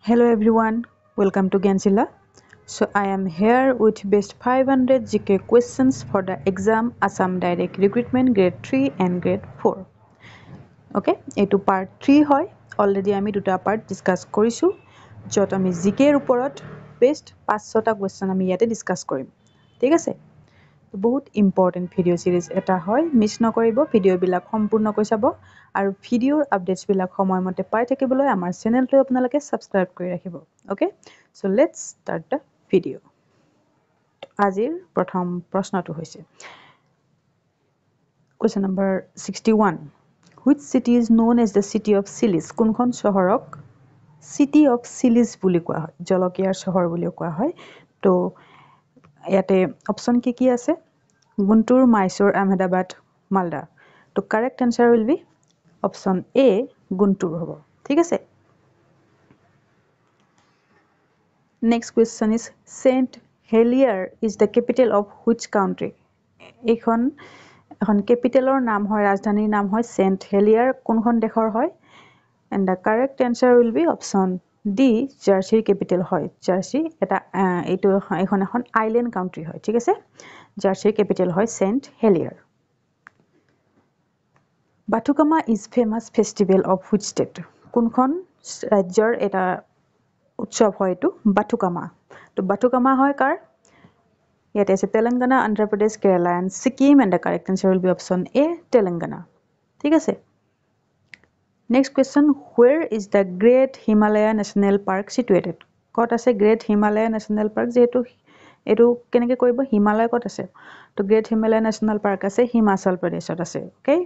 Hello everyone, welcome to Gyanzilla. So I am here with best 500 GK questions for the exam Assam Direct Recruitment Grade 3 and Grade 4. Okay, etu part 3 hoy. Already ami duta part discuss korisu. Jot ami GK er uporat best 500 question ami yate discuss korim. Thik ase? বহুত important video' সিৰিজ এটা হয় miss নকৰিব ভিডিঅ'বিলাক সম্পূৰ্ণকৈ চাব আৰু ভিডিঅ'ৰ আপডেটছবিলাক সময়মতে পাই থাকিবলৈ আমাৰ চেনেলটো আপোনালোকে ছাবস্ক্ৰাইব কৰি ৰাখিব okay so let's start the video' আজিৰ প্ৰথম প্ৰশ্নটো হৈছে question number 61 which city is known as the city of chillies কোনখন চহৰক চিটি অফ চিলিজ বুলি কোৱা হয় জলকীয়াৰ চহৰ বুলিও কোৱা হয় তো ইয়াতে অপশন কি আছে Guntur, Mysore, Ahmedabad, Malda. The correct answer will be option A, Guntur hobo. ঠিক আছে? Next question is Saint Helier is the capital of which country? এখন capitalor নাম হয় রাজধানীর নাম হয় Saint Helier কোনখন দেশৰ হয়? And the correct answer will be option D, Jersey capital হয় Jersey এটা এইটো এখন island country হয় ঠিক আছে? Jersey capital হয় Saint Helier. Batukama is famous festival of which state? কোনখন ৰাজ্যৰ এটা উৎসৱ হয় এটো Batukama. তো Batukama হয় কাৰ? ইয়াতে আছে Telangana, Andhra Pradesh, Kerala and Sikkim and the correct answer will be option A, Telangana. ঠিক আছে? Next question, where is the Great Himalaya National Park situated? ক'ত আছে Great Himalaya National Park যেহেতু এটো কেনেকৈ কৰিব হিমালয় ক'ত আছে তো Great Himalaya National Park আছে হিমাচল প্ৰদেশত আছে okay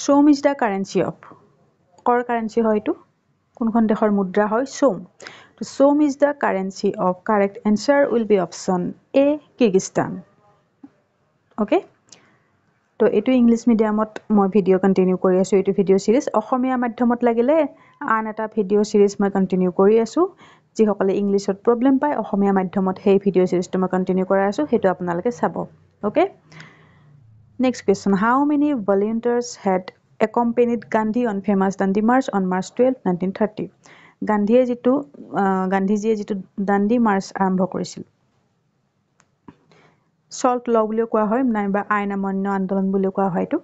Som is the currency of কৰ currency হয় এটো কোনখন দেশৰ মুদ্ৰা হয় Som তো Som is the currency of correct answer will be option A Kyrgyzstan okay তো এটো ইংলিশ মিডিয়ামত মই ভিডিও কন্টিনিউ কৰি আছো এটো ভিডিও সিৰিজ অসমীয়া মাধ্যমত লাগিলে আন এটা ভিডিও সিৰিজ মই কন্টিনিউ কৰি আছো যি সকলে ইংলিশত প্ৰবলেম পায় অসমীয়া মাধ্যমত হেই ভিডিও সিৰিজটো মই কন্টিনিউ কৰা আছো হেতু আপোনালোকে চাব okay Next question, how many volunteers had accompanied Gandhi on famous Dandi March on March 12, 1930? গান্ধীজিয়ে যেটো দাণ্ডি মাৰ্চ আৰম্ভ কৰিছিল সল্ট ল বুলিও কোৱা হয় নাইবা আইন অমান্য আন্দোলন বুলিও কোৱা হয় এটো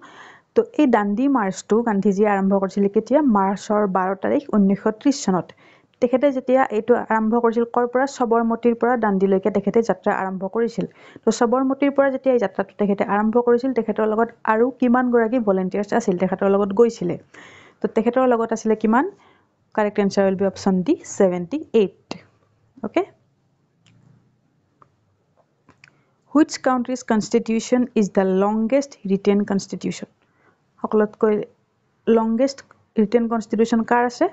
তো এই দাণ্ডি মাৰ্চটো গান্ধীজিয়ে আৰম্ভ কৰিছিল কেতিয়া মাৰ্চৰ 12 তাৰিখ 1930 চনত তেখেতে যেতিয়া এটো আৰম্ভ কৰিছিল কৰ পৰা সবৰমতিৰ পৰা দাণ্ডিলৈকে তেখেতে যাত্ৰা আৰম্ভ কৰিছিল তো সবৰমতিৰ পৰা যেতিয়া এই যাত্ৰাটো তেখেতে আৰম্ভ কৰিছিল তেখেতৰ লগত আৰু কিমান গৰাকী ভলান্টিয়াৰ্স আছিল তেখেতৰ লগত গৈছিল তো তেখেতৰ লগত আছিল কিমান correct answer will be option D 78 okay Which country's constitution is the longest written constitution? সকলোতকৈ longest written constitution কাৰ আছে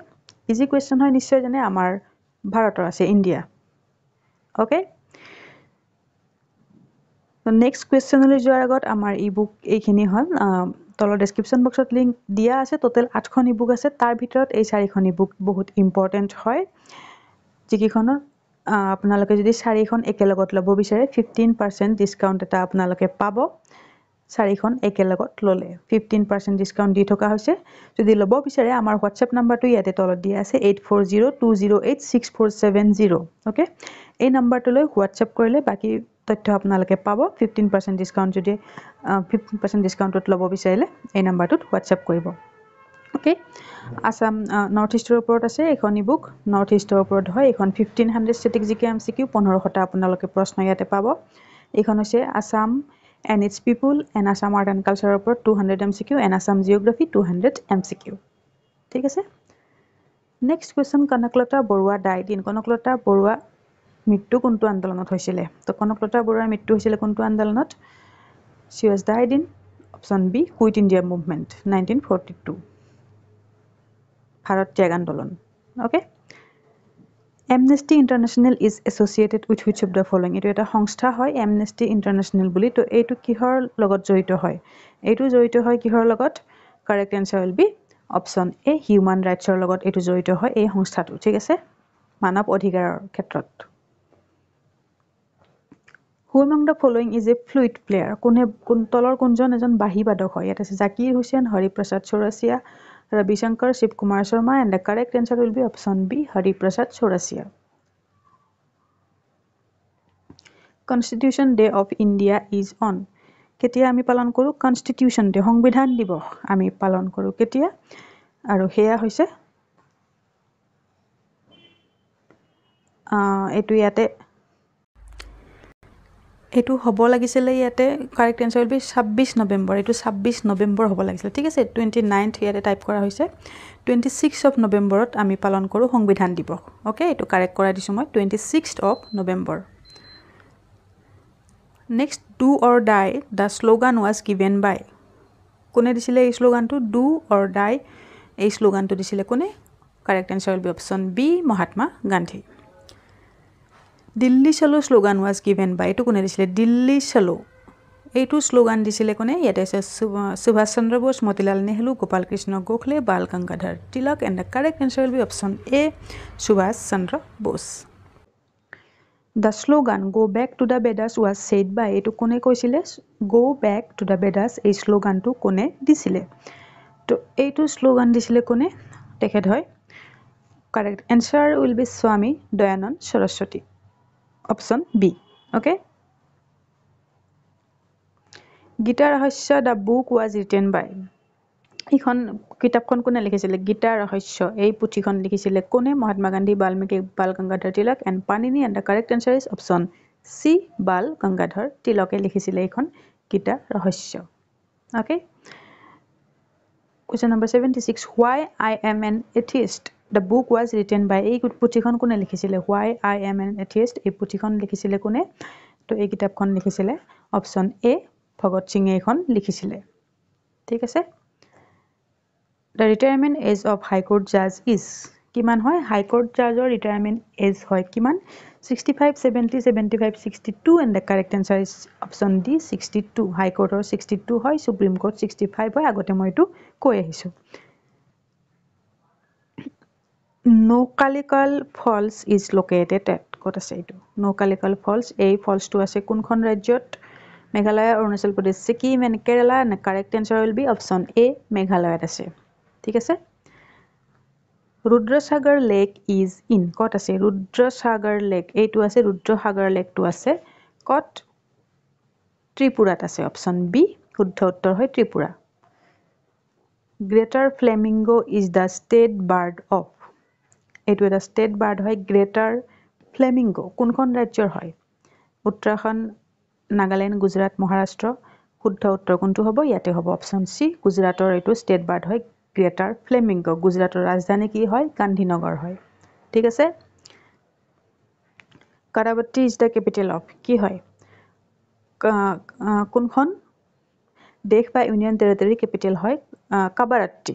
easy question হয় নিশ্চয় জানে আমাৰ ভাৰতৰ আছে India okay so next question লৈ যোৱাৰ আগত আমাৰ ই-বুক এইখিনি হল তলৰ ডেসক্ৰিপশন বক্সত লিংক দিয়া আছে টোটাল 8খন ই-বুক আছে তাৰ ভিতৰত এই 4খন ই-বুক বহুত ইম্পৰ্টেন্ট হয় যিকিখনৰ আপোনালোকে যদি 4খন একেলগত লব বিচাৰে 15% ডিসকাউন্ট এটা আপোনালোকে পাব 4খন একেলগত ললে 15% ডিসকাউন্ট দি থকা হৈছে যদি লব বিচাৰে আমাৰ WhatsApp নাম্বাৰটো ইয়াতে তলত দিয়া আছে 8402086470 ওকে এই নাম্বাৰটোলৈ WhatsApp কৰিলে বাকি তথ্য আপোনালোকে পাব 15% ডিসকাউন্ট যদি 15% ডিসকাউন্টত লব বিচাৰিলে এই নাম্বাৰটোত WhatsApp কৰিব ওকে আসাম নৰ্থ ইষ্টৰ ওপৰত আছে এখন ই-বুক নৰ্থ ইষ্টৰ ওপৰত হয় এখন 1500 স্ট্যাটিক জিকে এমসিকিউ 1500টা আপোনালোকে প্ৰশ্ন ইয়াতে পাব এখন হৈছে Assam and its people and Assam art and culture ওপৰত 200 MCQ and Assam geography 200 MCQ ঠিক আছে next question Kanaklata Barua died in Kanaklata Barua মৃত্যু কোনটো আন্দোলনত হৈছিল তো কনকলতা বৰুৱাৰ মৃত্যু হৈছিল কোনটো আন্দোলনত she was died in option B quit india movement 1942 Bharat ত্যাগ আন্দোলন okay Amnesty International is associated with which of the following এটো এটা সংস্থা হয় Amnesty International বুলি তো এইটো কিহৰ লগত জড়িত হয় এইটো জড়িত হয় কিহৰ লগত correct answer will be option A human rights ৰ লগত এইটো জড়িত হয় এই সংস্থাটো ঠিক আছে মানৱ অধিকাৰৰ ক্ষেত্ৰত Who among the following is a flute player কোনে তলৰ কোনজন এজন বাঁহী বাদক হয় ইয়াত আছে Zakir Hussain Hariprasad চৌৰাচিয়া Ravi Shankar, Shiv Kumar Sharma, and the correct answer will be option B, Hari Prasad Chaurasia. Constitution Day of India is on. Ketia ami palon koru Constitution Day সংবিধান দিৱস আমি পালন কৰো কেতিয়া আৰু হেয়া হৈছে এটু হব লাগিছিল ইয়াতে correct answer will B 26 November এটু 26 নভেম্বৰ হব লাগিছিল ঠিক আছে 29th ইয়াতে টাইপ কৰা হৈছে 26 অফ নভেম্বৰত আমি পালন কৰো সংবিধান দিৱস ওকে এটু কাৰেক্ট কৰা দিছো মই 26th of November next do or die the slogan was given by কোনে দিছিলে এই স্লোগানটো ডু অর ডাই এই স্লোগানটো দিছিলে কোনে correct answer will be option B Mahatma Gandhi Delhi চলো স্লোগান ওয়াজ গিভেন বাই এটু কোনে দিছিলে দিল্লী চলো এইটো স্লোগান দিছিলে কোনে ইয়াতে আছে Subhash Chandra Bose Motilal Nehru Gopal Krishna Gokhale Bal Gangadhar Tilak and the correct answer will be option A Subhash Chandra Bose The slogan go back to the Vedas was said by etu kone koisile go back to the Vedas ei slogan tu kone disile to eitu slogan disile kone tekhet hoy correct answer will be Swami Dayanand Saraswati option B okay Gita Rahasya the book was written by ইখন কিতাপখন কোনে লিখিছিলে গীতা ৰহস্য এই পুথিখন লিখিছিলে কোনে Mahatma Gandhi Valmiki Bal Gangadhar Tilak and Panini and the correct answer is option C Bal Gangadhar তিলকে লিখিছিলে এইখন Gita Rahasya okay question number 76 why I am an atheist the book was written by এই পুথিখন কোনে লিখিছিলে why I am an atheist এই পুথিখন লিখিছিলে কোনে তো এই কিতাপখন লিখিছিলে অপশন এ ভগত সিং এইখন লিখিছিলে ঠিক আছে The retirement age of High Court judge is কিমান হয় High Court judge or retirement age হয় কিমান 65 70 75 62 and the correct answer is option D 62 High Court or 62 হয় Supreme Court 65 হয় আগতে মই এটো কৈ আহিছো Nokalikal Falls is located at কত আছে এটো Nokalikal Falls এই ফলস টু আছে কোনখন ৰাজ্যত Meghalaya Arunachal Pradesh Sikkim and Kerala and the correct answer will be option A মেঘালয়ত আছে ঠিক আছে Rudrasagar Lake is in কত আছে Rudrasagar Lake এইটো আছে Rudrasagar Lake টু আছে কত ত্ৰিপুৰাত আছে অপশন বি শুদ্ধ উত্তৰ হয় Tripura Greater Flamingo is the state bird of এইটো এটা state bird হয় Greater Flamingo কোনখন ৰাজ্যৰ হয় উত্তৰাখণ্ড নাগালেণ্ড গুজৰাট মহাৰাষ্ট্ৰ শুদ্ধ উত্তৰ কোনটো হ'ব ইয়াতে হ'ব অপশন সি গুজৰাটৰ এইটো state bird হয় Greater Flamingo গুজৰাটৰ ৰাজধানী কি হয় গান্ধীনগৰ হয় ঠিক আছে Karavati is the capital of কি হয় কোনখন দেশ বা ইউনিয়ন টেৰিটৰি ক্যাপিটাল হয় কাবাৰাত্তি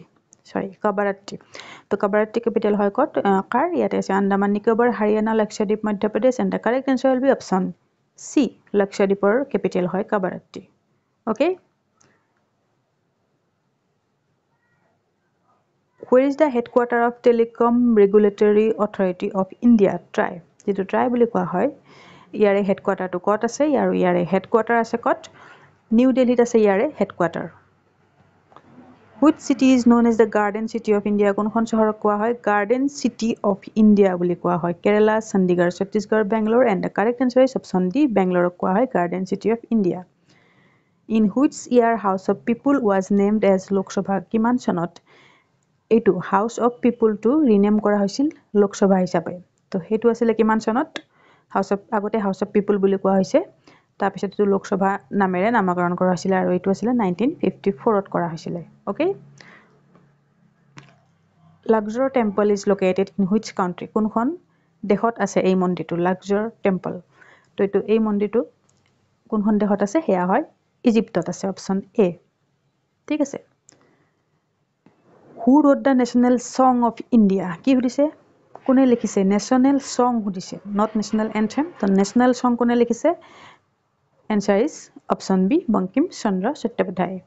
তো কাবাৰাত্তি ক্যাপিটাল হয় কত কাৰ ইয়াতে আছে Andaman Nicobar Haryana Lakshadweep Madhya Pradesh and the correct answer will be option C লক্ষদ্বীপৰ ক্যাপিটাল হয় Kavaratti okay Where is the headquarter of Telecom Regulatory Authority of India TRAI যেটো TRAI বুলি কোৱা হয় ইয়াৰে হেডকোয়াৰ্টাৰ টু কত আছে ইয়াৰে হেডকোয়াৰ্টাৰ আছে কত নিউ দিল্লীত আছে ইয়াৰে headquarter Which city is known as the Garden City of India কোনখন চহৰক কোৱা হয় Garden City of India বুলি কোৱা হয় Kerala Chandigarh Chhattisgarh Bangalore and the correct answer is option D Bangalore কোৱা হয় Garden City of India In which year House of People was named as Lok Sabha কিমান চনত এইটো হাউস of people to rename কৰা হৈছিল লোকসভা হিচাপে তো হেতু আছিল কিমান চনত হাউস অফ আগতে হাউস অফ পিপল বুলি কোৱা হৈছে তাৰ পিছত এটো লোকসভা নামেৰে নামকৰণ কৰা হৈছিল আৰু এটো আছিল 1954 ত কৰা হৈছিল okay Luxor Temple is located in which country কোনখন দেশত আছে এই মন্দিৰটো Luxor Temple তো এটো এই মন্দিৰটো কোনখন দেশত আছে হেয়া হয় ইজিপ্তত আছে অপশন এ ঠিক আছে Who wrote the national song of India কি সুধিছে কোনে লিখিছে national song সুধিছে not national anthem তো national song কোনে লিখিছে answer is option B Bankim Chandra Chattopadhyay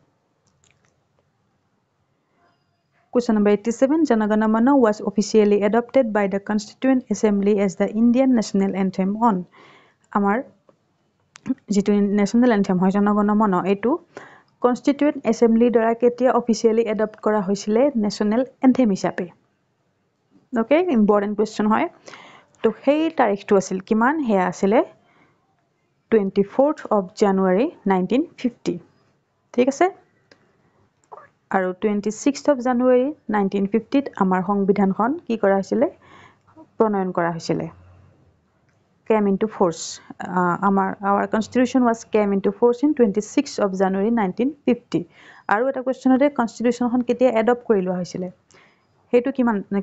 Question number 87 Jana Gana Mana was officially adopted by the Constituent Assembly as the Indian national anthem on আমাৰ যেটো national anthem হয় Jana Gana Mana এটো কনষ্টিটিউয়েণ্ট এছেম্বলিৰ দ্বাৰা কেতিয়া officially adopt কৰা হৈছিলে national anthem হিচাপে okay important question হয় তো সেই তাৰিখটো আছিল কিমান হেয়া আছিলে 24th of January 1950 ঠিক আছে আৰু 26th of January 1950 আমাৰ সংবিধানখন কি কৰা হৈছিলে প্ৰণয়ন কৰা হৈছিলে came into force our constitution was came into force in 26th of January 1950 আৰু এটা কোৱেশ্যনতে কনষ্টিটিউচনখন কেতিয়া এডপ্ট কৰি লোৱা হৈছিলে হেতু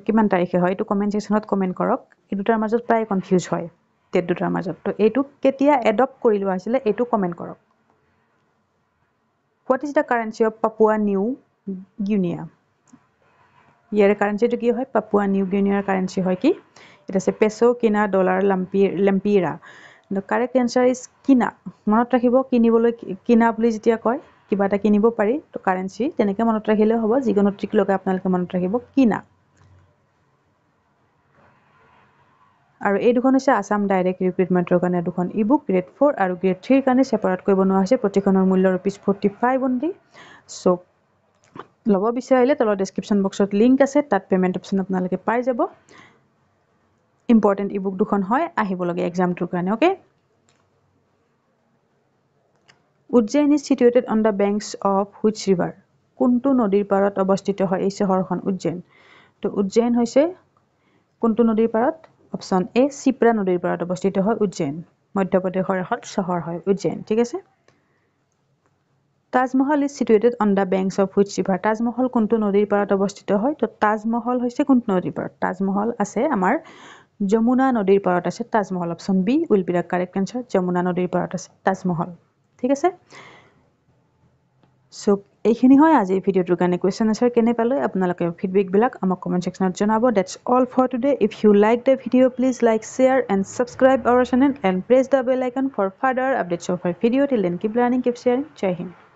কিমান তাৰিখে হয় এটো কমেন্ট সেকশনত কমেন্ট কৰক এই দুটাৰ মাজত প্ৰায় কনফিউজ হয় তে দুটাৰ মাজত তো এটো কেতিয়া এডপ্ট কৰি লোৱা হৈছিলে এটো কমেন্ট কৰক What is the currency of Papua New Guinea ইয়াৰ কাৰেন্সিটো কি হয় পাপুয়া নিউ গিনিয়াৰ কাৰেন্সি হয় কি এটা আছে পেসো কিনা dollar লেম্পিৰা the correct answer is কিনা মনত ৰাখিব কিনিবলৈ কিনা বুলি যেতিয়া কয় কিবা এটা কিনিব পাৰি তো কাৰেন্সি তেনেকৈ মনত ৰাখিলে হ'ব যিকোনো ট্ৰিক লগাই আপোনালোকে মনত ৰাখিব কিনা আৰু এই দুখন হৈছে আসাম ডাইৰেক্ট ৰিক্ৰুটমেন্টৰ কাৰণে দুখন ইবুক গ্ৰেড 4 আৰু গ্ৰেড 3 ৰ কাৰণে সেপাৰেট কৰি বনোৱা হৈছে প্ৰতিখনৰ মূল্য ₹45 অনলি সো লব বিচাৰিলে তলৰ ডেসক্ৰিপচন বক্সত লিংক আছে তাত পেমেন্ট অপচন আপোনালোকে পাই যাব ইম্পৰ্টেন্ট ইবুক দুখন হয় আহিব লাগে এক্সামটোৰ কাৰণে okay Ujjain is situated on the banks of which river কোনটো নদীৰ পাৰত অৱস্থিত হয় এই চহৰখন উজ্জয়ন তো উজ্জয়ন হৈছে কোনটো নদীৰ পাৰত অপচন এ সিপ্ৰা নদীৰ পাৰত অৱস্থিত হয় উজ্জয়ন মধ্যপ্ৰদেশৰ এখন চহৰ হয় উজ্জয়ন ঠিক আছে Tajmahal is situated on the banks of which river Tajmahal কোনটো নদীৰ পাৰত অৱস্থিত হয় তো Tajmahal হৈছে কোনটো নদীৰ পাৰত Tajmahal আছে আমাৰ যমুনা নদীৰ পাৰত আছে Tajmahal option B will be the correct answer Yamuna নদীৰ পাৰত আছে Tajmahal ঠিক আছে সো এইখিনি হয় আজি ভিডিওটোৰ কাৰণে কোৱেশ্চন আনসাৰ কেনে পালে আপোনালোকে ফিডবেক বিলাক আমাক কমেন্ট সেকশনত জনাব that's all for today if you like the video please like share and subscribe our channel and press the bell icon for further updates of our video till then keep learning keep sharing jai hind